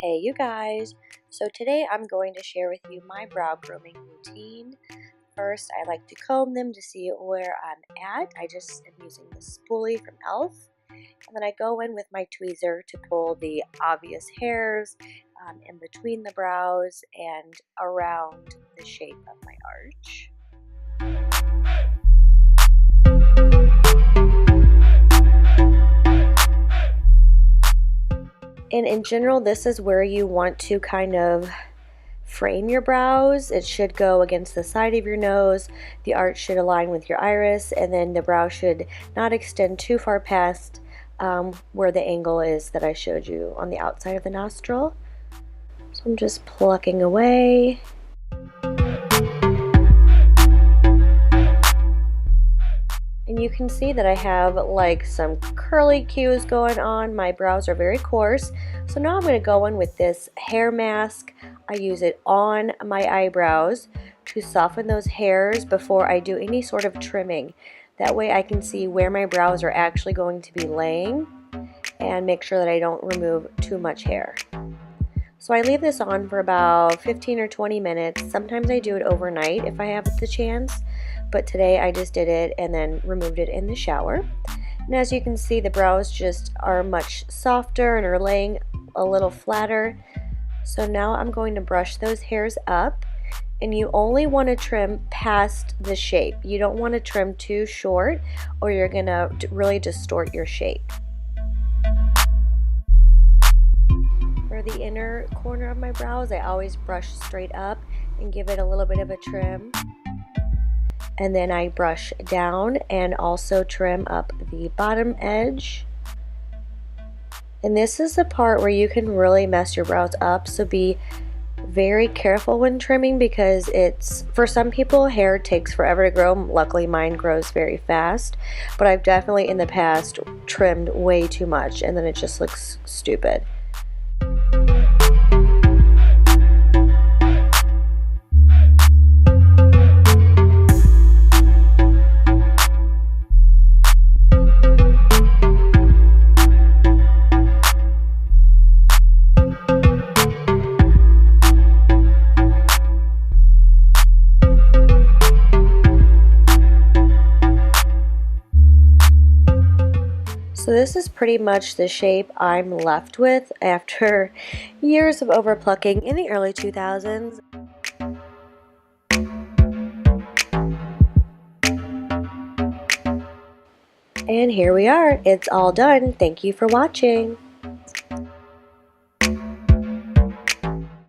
Hey you guys, so today I'm going to share with you my brow grooming routine. First, I like to comb them to see where I'm at. I just am using the spoolie from e.l.f. And then I go in with my tweezer to pull the obvious hairs in between the brows and around the shape of my arch. And in general, this is where you want to kind of frame your brows. It should go against the side of your nose, the arch should align with your iris, and then the brow should not extend too far past where the angle is that I showed you on the outside of the nostril. So I'm just plucking away. And you can see that I have like some curly cues going on. My brows are very coarse. So now I'm going to go in with this hair mask. I use it on my eyebrows to soften those hairs before I do any sort of trimming. That way I can see where my brows are actually going to be laying and make sure that I don't remove too much hair. So I leave this on for about 15 or 20 minutes. Sometimes I do it overnight if I have the chance, but today I just did it and then removed it in the shower. And as you can see, the brows just are much softer and are laying a little flatter. So now I'm going to brush those hairs up, and you only want to trim past the shape. You don't want to trim too short or you're going to really distort your shape. For the inner corner of my brows, I always brush straight up and give it a little bit of a trim. And then I brush down and also trim up the bottom edge. And this is the part where you can really mess your brows up, so be very careful when trimming because for some people hair takes forever to grow. Luckily mine grows very fast, but I've definitely in the past trimmed way too much and then it just looks stupid. So this is pretty much the shape I'm left with after years of overplucking in the early 2000s. And here we are. It's all done. Thank you for watching.